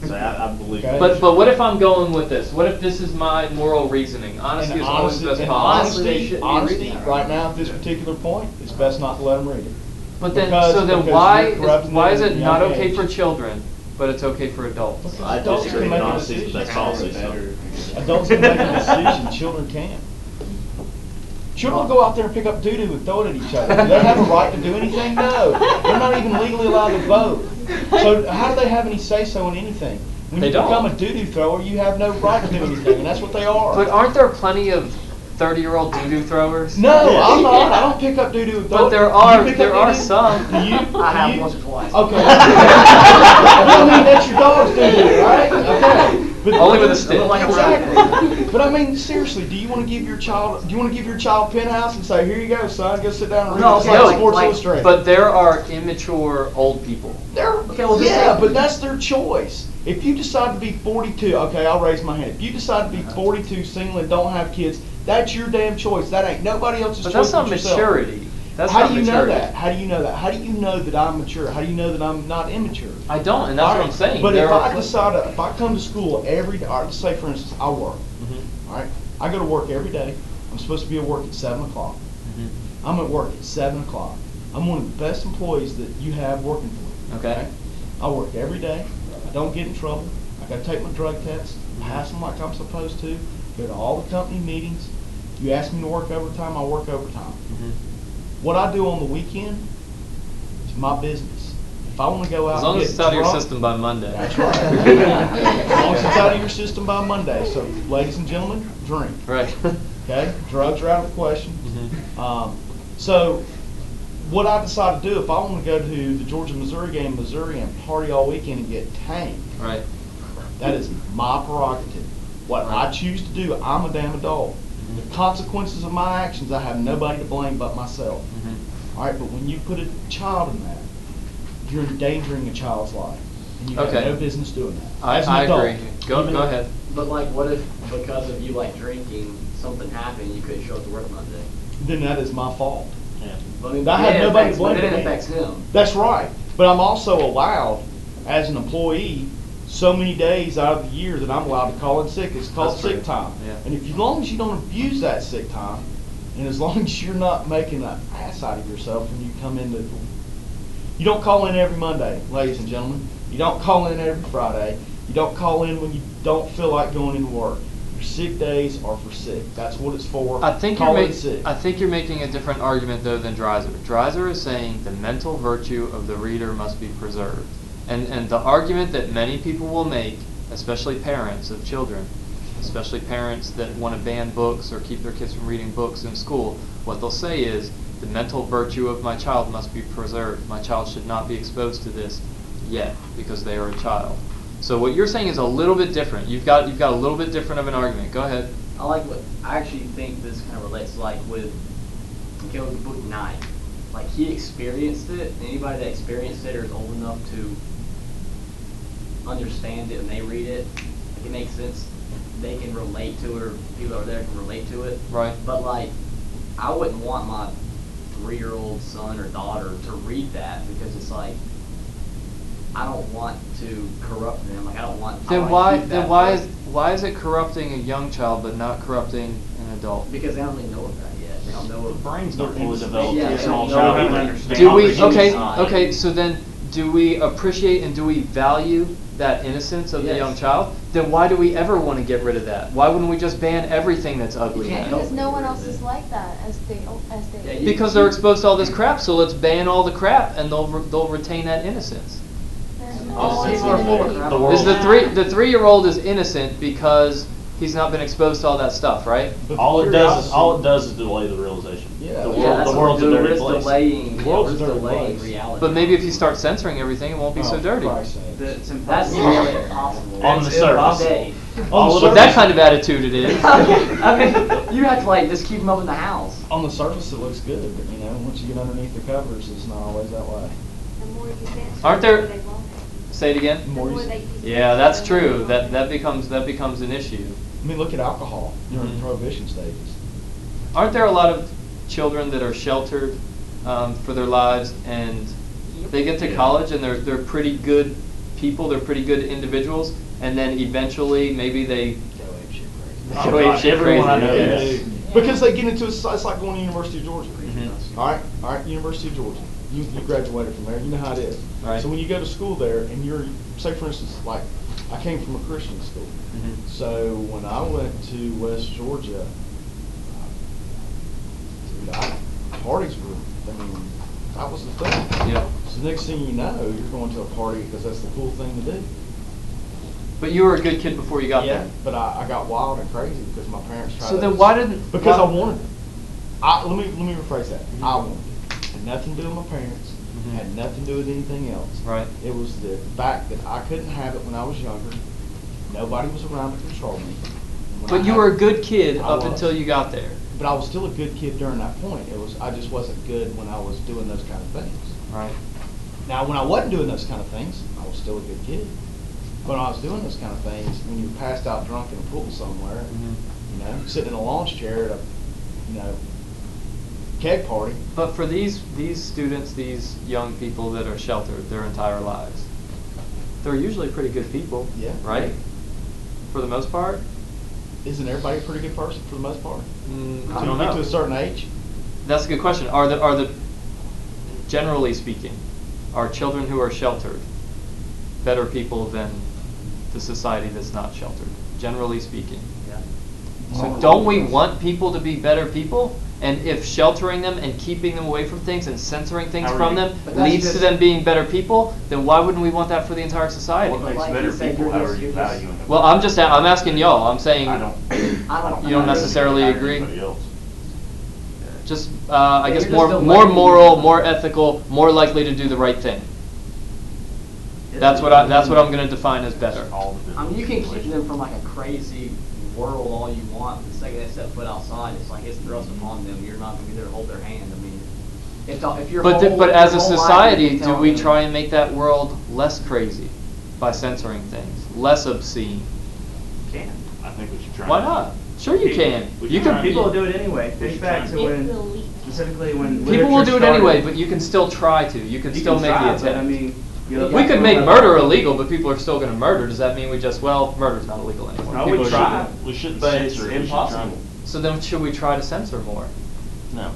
So I believe. Okay. But what if I'm going with this? What if this is my moral reasoning? Honesty And is always the best and policy. they shouldn't be honesty, reading that right right now at this particular point, it's best not to let them read it. But then, Because- so then because why you're corrupting why them is at it a not young okay age. for children, but it's okay for adults? I Adults disagree. can make a Honesty is the decision. best policy. So. Adults can make a decision, children can't. Children will go out there and pick up doo-doo and throw it at each other. Do they have a right to do anything? No. They're not even legally allowed to vote. So how do they have any say-so in anything? When They you don't. become a doo-doo thrower, you have no right to do anything, and that's what they are. But aren't there plenty of 30-year-old doo-doo throwers? No, I'm not. I don't pick up doo-doo and throw But it. there Do are- you pick there up are doo-doo? some. Do you? I have Do you? once or twice. Okay. I mean, that's your dog's doo-doo, right? Okay. But Only with a stick. Exactly. But I mean, seriously, do you want to give your child Penthouse and say, here you go, son, go sit down and read No, this okay, like like- Sports like- Illustrated? But there are immature old people. Okay, well, just Yeah, say- but that's their choice. If you decide to be 42, okay, I'll raise my hand. If you decide to be 42, single, and don't have kids, that's your damn choice. That ain't nobody else's But choice. that's not but yourself. maturity. That's How not do you know maturity. that? How do you know that? How do you know that I'm mature? How do you know that I'm not immature? I don't, and that's what I'm saying. But There if are I decide, if I come to school every day, all right, let's say for instance, I work. Mhm. All right, I go to work every day. I'm supposed to be at work at 7 o'clock. Mhm. I'm at work at 7 o'clock. I'm one of the best employees that you have working for you. Okay. I work every day. I don't get in trouble. I got to take my drug tests, pass them like I'm supposed to, go to all the company meetings. You ask me to work overtime, I work overtime. Mhm. What I do on the weekend is my business. If I want to go out As long and as get it's out of your drunk- system by Monday. That's right. As long as it's out of your system by Monday. So, ladies and gentlemen, drink. Right. Okay? Drugs are out of the question. Mhm. So, what I decide to do, if I want to go to the Georgia-Missouri game in Missouri and party all weekend and get tanked, Right. that is my prerogative. What I Right. choose to do, I'm a damn adult. The consequences of my actions, I have nobody to blame but myself. Mhm. All right, but when you put a child in that, you're endangering a child's life, and you have Okay. no business doing that. I As an adult, agree. Go even- ahead. But like, what if because of you like drinking, something happened, you couldn't show up to work Monday? Then that is my fault. Yeah. But I mean, I have then it nobody to affects- blame But then but it me. affects him. That's right. But I'm also allowed, as an employee, so many days out of the year that I'm allowed to call in sick. It's called That's sick true. time. Yeah. And if, as long as you don't abuse that sick time, and as long as you're not making an ass out of yourself when you come into, you don't call in every Monday, ladies and gentlemen. You don't call in every Friday. You don't call in when you don't feel like going into work. Your sick days are for sick. That's what it's for. I think call you're in sick. I think you're making a different argument though than Dreiser. Dreiser is saying the mental virtue of the reader must be preserved. And the argument that many people will make, especially parents of children, especially parents that want to ban books or keep their kids from reading books in school, what they'll say is the mental virtue of my child must be preserved. My child should not be exposed to this yet because they are a child. So what you're saying is a little bit different. You've got a little bit different of an argument. Go ahead. I like what I actually think this kind of relates to, like with Caleb's book 9. Like he experienced it. Anybody that experienced it or is old enough to understand it and they read it, like it makes sense. They can relate to it, or people over there can relate to it. Right. But like, I wouldn't want my 3-year-old son or daughter to read that because it's like, I don't want to corrupt them. Like I don't want. I Then wanna keep that why is it corrupting a young child but not corrupting an adult? Because they don't really know of that yet. They don't know of. The brain's not fully innocent. developed Yeah, for a they small don't child. know Even how to understand. Do we comprehend okay inside. so then do we appreciate and do we value that innocence of the Yes. young child? Then why do we ever want to get rid of that? Why wouldn't we just ban everything that's ugly? You can't now? Because no one else Yeah. is like that as they Yeah, you- Because they're exposed to all this crap, so let's ban all the crap and they'll retain that innocence. Oh, people are full of crap. The world- Is the 3-year-old is innocent because he's not been exposed to all that stuff, right? But All it does is curiosity- delay the realization. Yeah. The Yeah, world, that's the world's a what dirty it's place. delaying. The world's a yeah, dirty delaying place. reality. But maybe if you start censoring everything, it won't be so Oh, dirty. Christ's sake. It's That's impossible. nearly impossible. On the It's surface. impossible. On the With that kind of attitude, it is. I mean, you have to like just keep them up in the house. On the surface, it looks good, but once you get underneath the covers, it's not always that way. The more you censor, Aren't the there- more they want it. Say it again. The more they use it, Yeah, that's the more true. they want That becomes an issue. I mean, look at alcohol during Mhm. the prohibition stages. Aren't there a lot of children that are sheltered for their lives, and they get to college and they're pretty good people, they're pretty good individuals, and then eventually maybe they Oh, go gosh, apeshit everyone I know crazy. is. Because they get into it's like going to University of Georgia. Mhm. All right, University of Georgia. You graduated from there. You know how it is. Right. So when you go to school there, and you're, say for instance, like I came from a Christian school. Mhm. So when I went to West Georgia, parties were. I mean, that was the thing. Yeah. So next thing you know, you're going to a party because that's the cool thing to do. But you were a good kid before you got Yeah, there. but I got wild and crazy because my parents tried. So to- then why didn't? Because why- I wanted it. Let me rephrase that. I wanted it. Had nothing to do with my parents. Mhm. Had nothing to do with anything else. Right. It was the fact that I couldn't have it when I was younger. Nobody was around to control me. And when But I you had- were a good kid I up was. until you got there. But I was still a good kid during that point. I just wasn't good when I was doing those kind of things. Right. Now, when I wasn't doing those kind of things, I was still a good kid. But when I was doing those kind of things, when you were passed out drunk in a pool somewhere, Mhm. sitting in a launch chair at a, keg party. But for these students, these young people that are sheltered their entire lives, they're usually pretty good people. Yeah. Right. For the most part. Isn't everybody a pretty good person for the most part? I Until don't you get know. to a certain age. That's a good question. Are the generally speaking, are children who are sheltered better people than the society that's not sheltered? Generally speaking. Yeah. So don't we want people to be better people? And if sheltering them and keeping them away from things and censoring things How are from you- them But that's leads to just- them being better people, then why wouldn't we want that for the entire society? What makes Like better you said, people? you're How just- are you you're just- valuing them? Well, I'm asking y'all. I'm saying I don't. You don't necessarily hire agree? anybody else. just I Yeah, guess you're more just more electing moral, people. more ethical, more likely to do the right thing. That's what I'm going to define as better. All the I mean, you can keep situation. them from like a crazy world all you want. The second they step foot outside, it's like it's thrust upon them. You're not going to be there to hold their hand. I mean, if you're But as a your whole life society, you've been do telling we them- try and make that world less crazy by censoring things, less obscene? Can. I think we should try. Why not? Sure you can. We You should can. try. People will do it anyway. We Think should back try. to It will when, leak. specifically when People will do it literature anyway, started. but you can still try to. You can still make try, the but attempt. I mean, you We could make murder illegal, but people are still going to murder. Does that mean we just, well, murder's not illegal anymore? No, People we are- try. We shouldn't But it's censor it. We should impossible. try- So then should we try to censor more? No,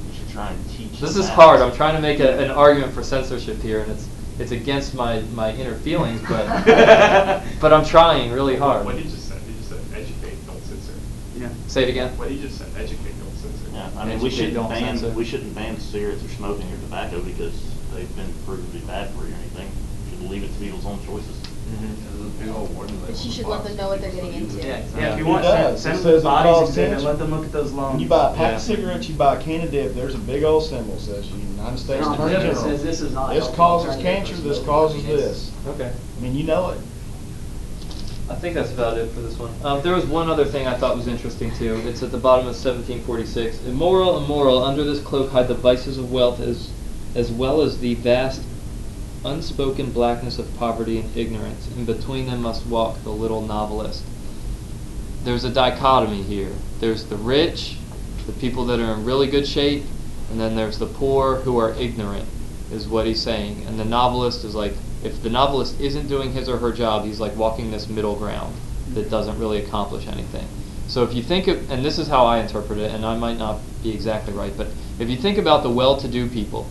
we should try and teach. This them is that. hard. I'm trying to make an argument for censorship here, and it's against my inner feelings, but I'm trying really hard. What you just said, educate, don't censor. Yeah. Say it again. What you just said, educate, don't censor. Yeah, I mean, we Educate, don't censor. we shouldn't ban cigarettes or smoking or tobacco because they've been proven to be bad for you or anything. We should leave it to people's own choices. But you should let them know what they're getting into. Yeah, exactly. Yeah, if you It want does. send It them says the it bodies causes exhibit, cancer. let them look at those lungs. When you buy a pack Yeah. of cigarettes, you buy a can of dip, there's a big old symbol says United States And on the Attorney tip it General. says this is not This healthy causes alternative cancer, for this smoking. causes I mean, it's- this. Okay. I mean, you know it. I think that's about it for this one. There was one other thing I thought was interesting too. It's at the bottom of 1746. Immoral, under this cloak hide the vices of wealth as well as the vast unspoken blackness of poverty and ignorance, and between them must walk the little novelist. There's a dichotomy here. There's the rich, the people that are in really good shape, and then there's the poor who are ignorant, is what he's saying. And the novelist is like, if the novelist isn't doing his or her job, he's like walking this middle ground that doesn't really accomplish anything. So if you think of, and this is how I interpret it, and I might not be exactly right, but if you think about the well-to-do people,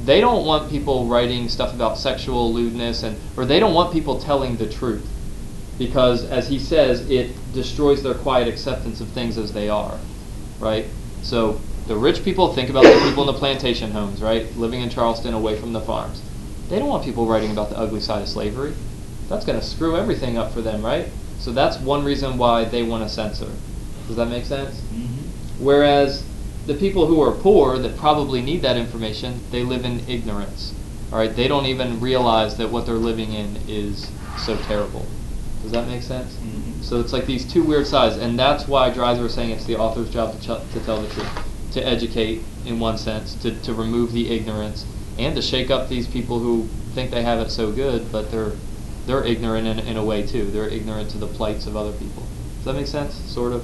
they don't want people writing stuff about sexual lewdness, or they don't want people telling the truth, because as he says, it destroys their quiet acceptance of things as they are, right? So the rich people, think about the people in the plantation homes, right, living in Charleston away from the farms. They don't want people writing about the ugly side of slavery. That's going to screw everything up for them, right? So that's one reason why they want to censor. Does that make sense? Mm-hmm. Whereas the people who are poor that probably need that information, they live in ignorance. All right, they don't even realize that what they're living in is so terrible. Does that make sense? Mm-hmm. So it's like these two weird sides, and that's why Dreiser is saying it's the author's job to tell the truth, to educate in one sense, to remove the ignorance, and to shake up these people who think they have it so good, but they're ignorant in a way too. They're ignorant to the plights of other people. Does that make sense? Sort of?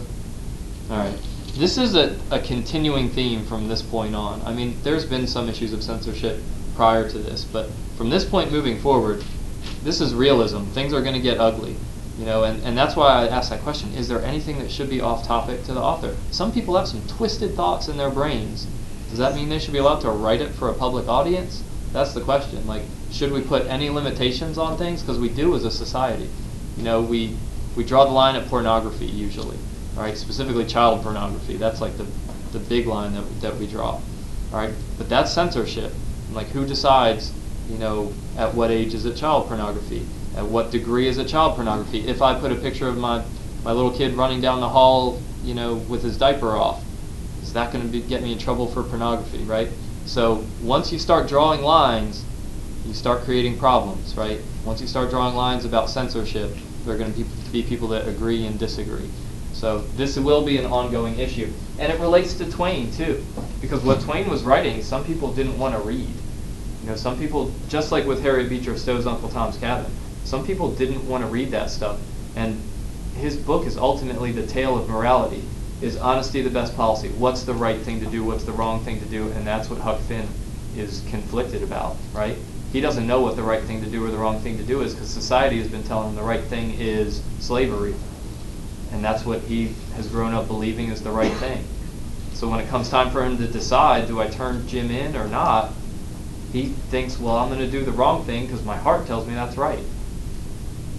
All right. This is a continuing theme from this point on. I mean, there's been some issues of censorship prior to this, but from this point moving forward, this is realism. Things are going to get ugly. You know, and that's why I asked that question. Is there anything that should be off topic to the author? Some people have some twisted thoughts in their brains. Does that mean they should be allowed to write it for a public audience? That's the question. Like, should we put any limitations on things? Because we do as a society. You know, we draw the line at pornography usually. All right, specifically child pornography. That's like the big line that we draw. All right, but that's censorship. Like, who decides, you know, at what age is it child pornography? At what degree is it child pornography? If I put a picture of my little kid running down the hall, you know, with his diaper off, is that going to get me in trouble for pornography, right? So once you start drawing lines, you start creating problems, right? Once you start drawing lines about censorship, there are going to be people that agree and disagree. So this will be an ongoing issue. And it relates to Twain, too. Because what Twain was writing, some people didn't want to read. You know, some people, just like with Harriet Beecher Stowe's Uncle Tom's Cabin, some people didn't want to read that stuff. And his book is ultimately the tale of morality. Is honesty the best policy? What's the right thing to do? What's the wrong thing to do? And that's what Huck Finn is conflicted about, right? He doesn't know what the right thing to do or the wrong thing to do is, because society has been telling him the right thing is slavery. And that's what he has grown up believing is the right thing. So when it comes time for him to decide, do I turn Jim in or not, he thinks, well, I'm going to do the wrong thing because my heart tells me that's right.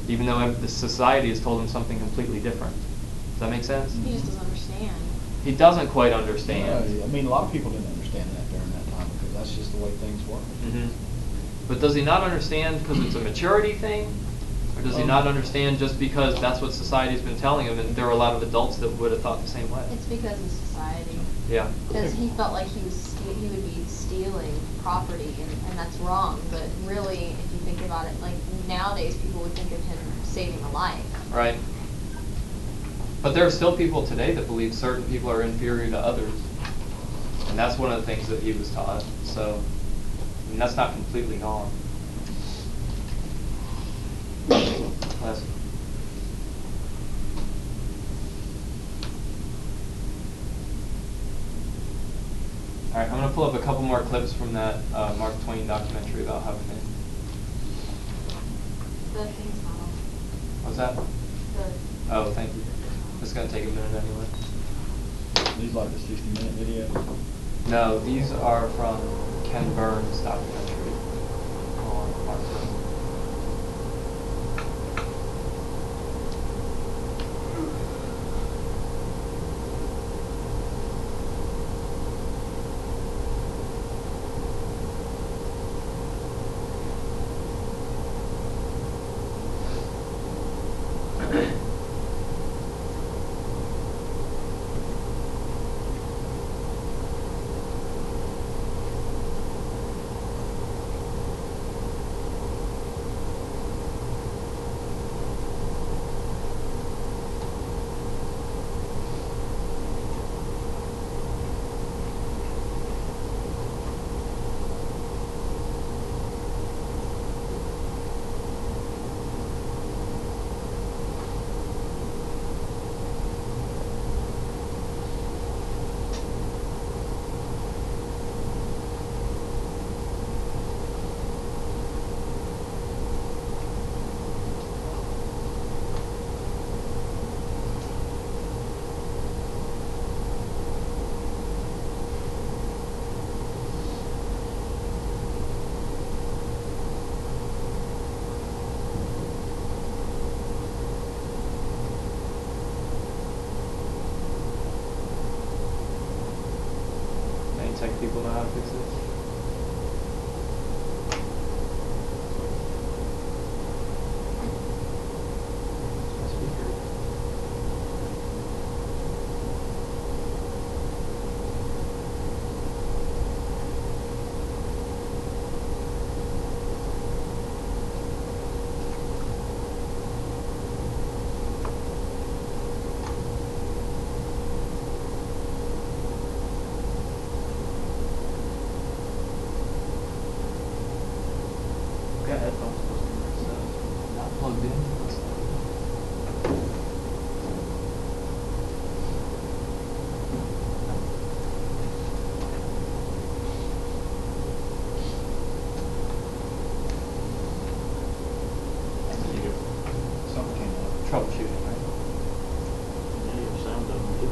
Even though the society has told him something completely different. Does that make sense? He just doesn't understand. He doesn't quite understand. I mean, a lot of people didn't understand that during that time because that's just the way things were. But does he not understand because it's a maturity thing? Or does he not understand just because that's what society's been telling him, and there are a lot of adults that would have thought the same way? It's because of society. Yeah. Because he felt like he would be stealing property, and that's wrong. But really, if you think about it, like nowadays, people would think of him saving a life. Right. But there are still people today that believe certain people are inferior to others. And that's one of the things that he was taught. So, I mean, that's not completely gone. Last. All right, I'm going to pull up a couple more clips from that Mark Twain documentary about Huck Finn. The thing's not on. What's that? Oh, thank you. It's going to take a minute anyway. These like the 60-minute video? No, these are from Ken Burns' documentary on Mark Twain. Tech people know how to fix this. Troubleshooting, right? Yeah, your sound doesn't do.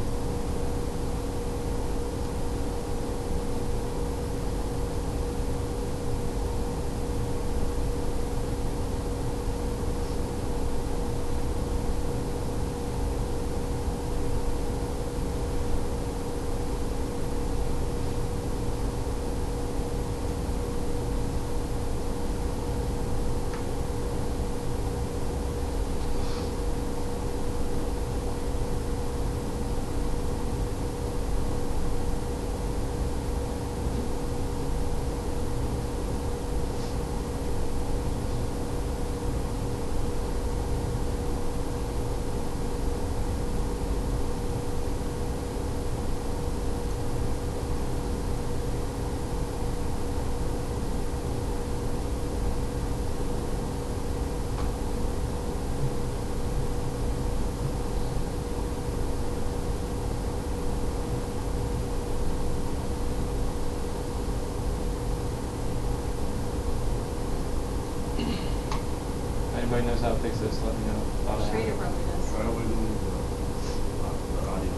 Anybody knows how to fix this, let me know. Schrader probably does. Probably lose the audio.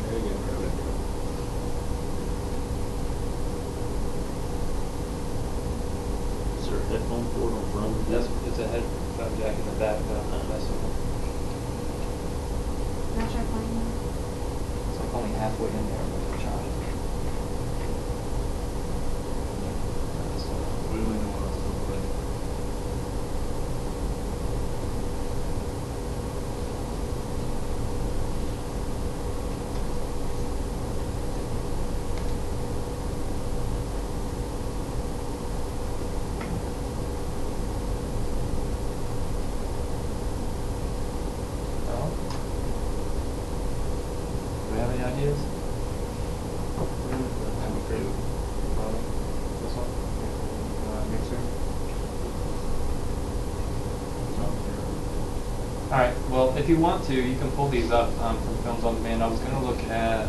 There you go. Is there a headphone port on front? It's a headphone jack in the back, but I'm not messing with it. Can I try playing it? It's like only halfway in there with the child. We don't even know what else to play. No? Do we have any ideas? I'm okay with This one? Mixer? Alright, well, if you want to, you can pull these up from Films on Demand. I was going to look at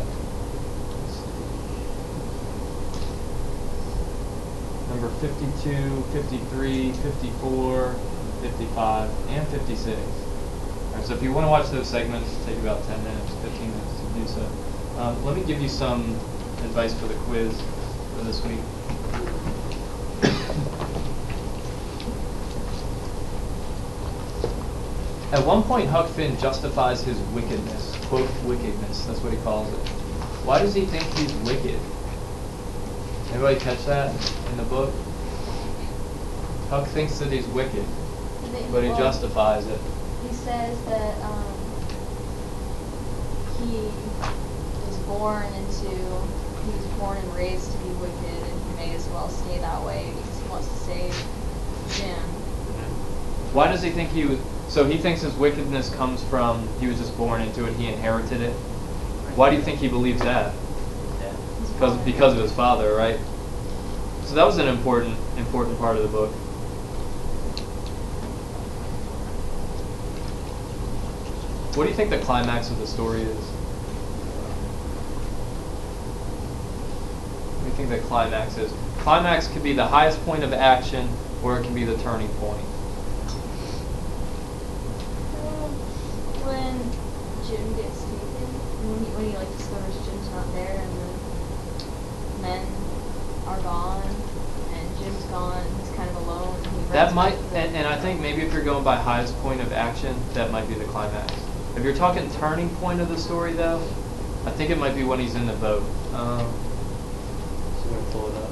number 52, 53, 54, 55, and 56. Alright, so if you want to watch those segments, take about 10 minutes, 15 minutes to do so. Let me give you some advice for the quiz for this week. At one point, Huck Finn justifies his wickedness. Quote, wickedness. That's what he calls it. Why does he think he's wicked? Anybody catch that in the book? Huck thinks that he's wicked, but he justifies it. He says that he was born and raised to be wicked, and he may as well stay that way because he wants to save Jim. Why does he think he was... So he thinks his wickedness comes from he was just born into it, he inherited it. Why do you think he believes that? Because of his father, right? So that was an important part of the book. What do you think the climax of the story is? What do you think the climax is? Climax could be the highest point of action, or it can be the turning point. When Jim gets taken, when he like discovers Jim's not there, and the men are gone, and Jim's gone, he's kind of alone. And he That runs might, back to and I think maybe if you're going by highest point of action, that might be the climax. If you're talking turning point of the story, though, I think it might be when he's in the boat. So I'm gonna pull it up.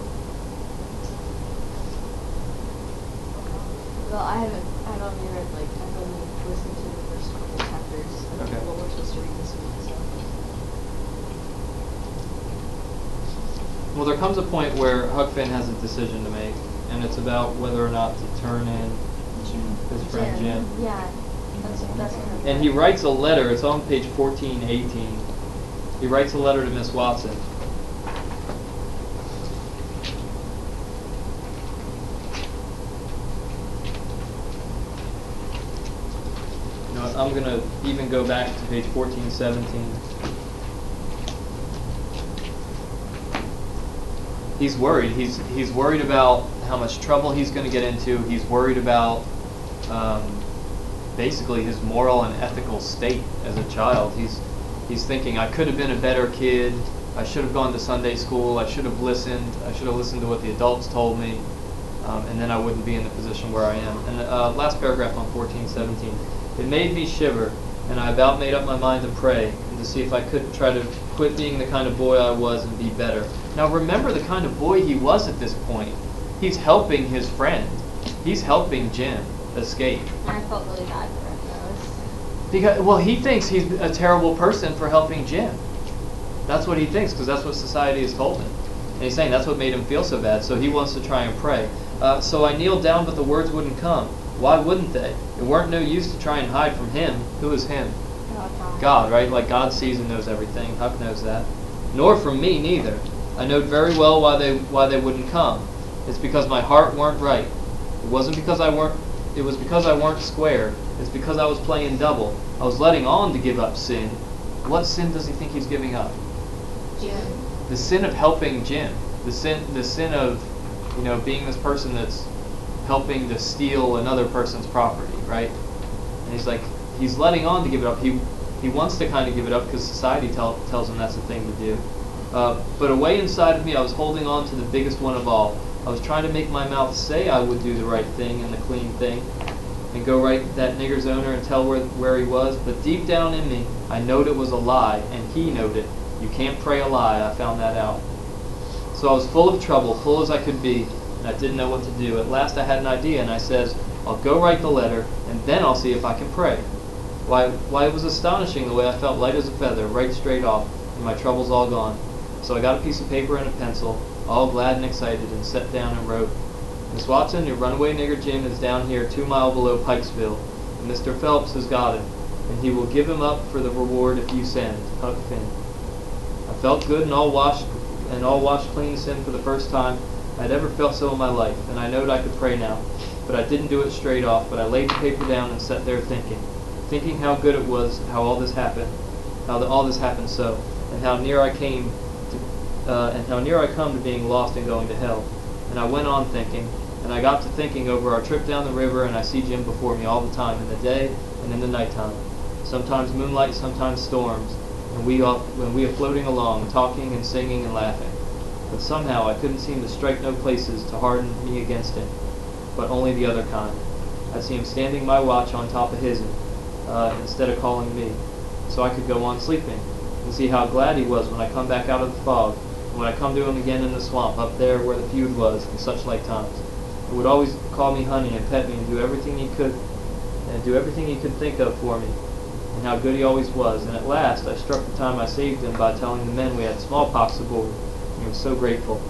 Well, I've only read I've only listened to the first couple chapters of Okay. what we're supposed to read this week. So. Well, there comes a point where Huck Finn has a decision to make, and it's about whether or not to turn in his friend Jim. Yeah, that's kind of. And he writes a letter. It's on page 1418. He writes a letter to Miss Watson. You know what, I'm going to even go back to page 1417. He's worried. He's worried about how much trouble he's going to get into. He's worried about basically his moral and ethical state as a child. He's thinking, I could have been a better kid. I should have gone to Sunday school. I should have listened. I should have listened to what the adults told me, and then I wouldn't be in the position where I am. And last paragraph on 1417. It made me shiver, and I about made up my mind to pray and to see if I couldn't try to quit being the kind of boy I was and be better. Now remember the kind of boy he was at this point. He's helping his friend. He's helping Jim escape. And I felt really bad for him though. Because, well, he thinks he's a terrible person for helping Jim. That's what he thinks, because that's what society has told him. And he's saying that's what made him feel so bad, so he wants to try and pray. So I kneeled down, but the words wouldn't come. Why wouldn't they? It weren't no use to try and hide from him. Who is him? God, right? Like God sees and knows everything. Huck knows that. Nor from me, neither. I knowed very well why they wouldn't come. It's because my heart weren't right. It wasn't because I weren't. It was because I weren't square. It's because I was playing double. I was letting on to give up sin. What sin does he think he's giving up? Jim. The sin of helping Jim. The sin of, being this person that's helping to steal another person's property, right? And he's letting on to give it up. He wants to kind of give it up because society tells him that's the thing to do. But away inside of me, I was holding on to the biggest one of all. I was trying to make my mouth say I would do the right thing and the clean thing, and go write that nigger's owner and tell where he was, but deep down in me, I knowed it was a lie, and he knowed it. You can't pray a lie, I found that out. So I was full of trouble, full as I could be, and I didn't know what to do. At last I had an idea, and I says, I'll go write the letter, and then I'll see if I can pray. Why, it was astonishing the way I felt light as a feather, right straight off, and my troubles all gone. So I got a piece of paper and a pencil, all glad and excited, and sat down and wrote, Miss Watson, your runaway nigger Jim is down here 2 miles below Pikesville, and Mr. Phelps has got him, and he will give him up for the reward if you send, Huck Finn. I felt good and all washed clean sin for the first time I'd ever felt so in my life, and I knowed I could pray now, but I didn't do it straight off, but I laid the paper down and sat there thinking how good it was, how all this happened so, and how near I come to being lost and going to hell. And I went on thinking, and I got to thinking over our trip down the river, and I see Jim before me all the time, in the day and in the nighttime. Sometimes moonlight, sometimes storms, and we are floating along, talking and singing and laughing. But somehow I couldn't seem to strike no places to harden me against him, but only the other kind. I'd see him standing my watch on top of his, instead of calling me, so I could go on sleeping, and see how glad he was when I come back out of the fog, and when I come to him again in the swamp up there where the feud was, and such like times. He would always call me honey and pet me and do everything he could think of for me, and how good he always was. And at last I struck the time I saved him by telling the men we had smallpox aboard, and he was so grateful.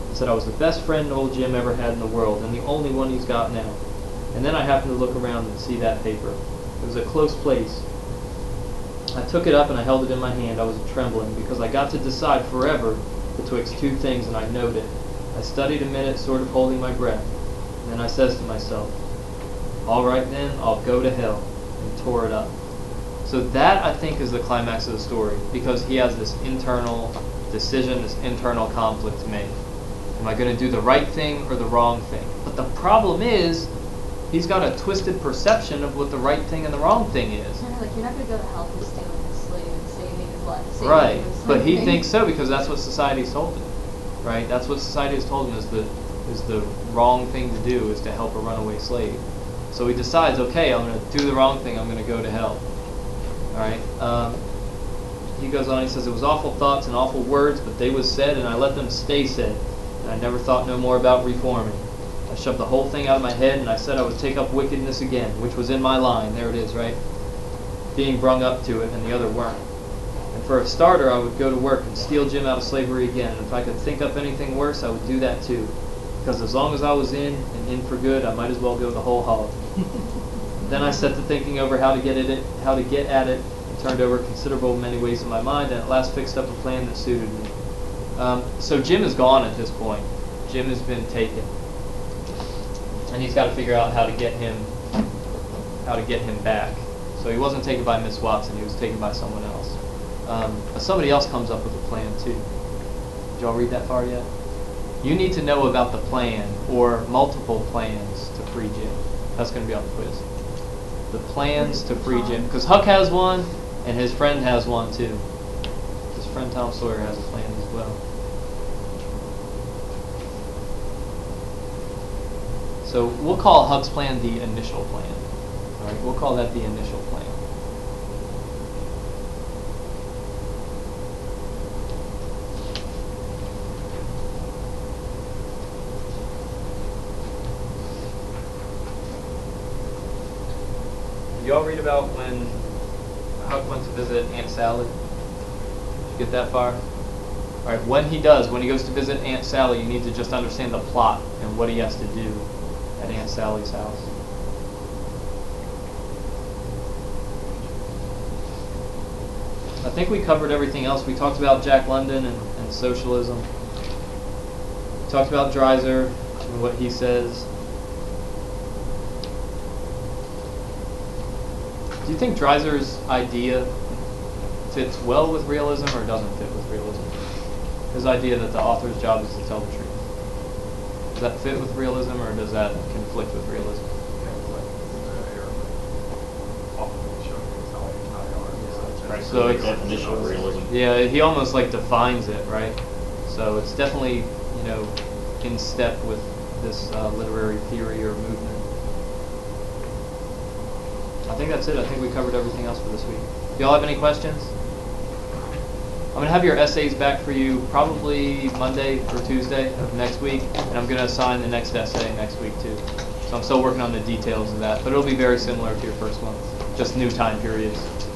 He said I was the best friend old Jim ever had in the world, and the only one he's got now. And then I happened to look around and see that paper. It was a close place. I took it up and I held it in my hand. I was trembling, because I got to decide forever betwixt two things, and I knowed it. I studied a minute, sort of holding my breath, and then I says to myself, all right then, I'll go to hell, and tore it up. So that, I think, is the climax of the story, because he has this internal decision, this internal conflict to make. Am I going to do the right thing or the wrong thing? But the problem is, he's got a twisted perception of what the right thing and the wrong thing is. Like, you're not going to go to hell for stealing a slave and saving his life. Right, but he thinks so because that's what society's told him. Right, that's what society has told him is the wrong thing to do, is to help a runaway slave. So he decides, okay, I'm going to do the wrong thing. I'm going to go to hell. All right. He goes on. He says, it was awful thoughts and awful words, but they was said, and I let them stay said. And I never thought no more about reforming. I shoved the whole thing out of my head, and I said I would take up wickedness again, which was in my line. There it is, right? Being brung up to it, and the other weren't. And for a starter, I would go to work and steal Jim out of slavery again. And if I could think up anything worse, I would do that too. Because as long as I was in, and in for good, I might as well go the whole hog. Then I set to thinking over how to get at it, and turned over considerable many ways in my mind, and at last fixed up a plan that suited me. So Jim is gone at this point. Jim has been taken. And he's got to figure out how to get him back. So he wasn't taken by Miss Watson, he was taken by someone else. But somebody else comes up with a plan too. Did y'all read that far yet? You need to know about the plan, or multiple plans to free Jim. That's going to be on the quiz. The plans to free Jim. Because Huck has one, and his friend has one too. His friend Tom Sawyer has a plan as well. So we'll call Huck's plan the initial plan. All right, we'll call that the initial plan. Did y'all read about when Huck went to visit Aunt Sally? Did you get that far? All right, when he goes to visit Aunt Sally, you need to just understand the plot and what he has to do at Aunt Sally's house. I think we covered everything else. We talked about Jack London and socialism. We talked about Dreiser and what he says. Do you think Dreiser's idea fits well with realism or doesn't fit with realism? His idea that the author's job is to tell the truth. Does that fit with realism or does that conflict with realism? So it's definition of realism. Yeah, he almost like defines it, right? So it's definitely, in step with this literary theory or movement. think that's it. I think we covered everything else for this week. Do y'all have any questions? I'm going to have your essays back for you probably Monday or Tuesday of next week, and I'm going to assign the next essay next week too. So I'm still working on the details of that, but it'll be very similar to your first one, just new time periods.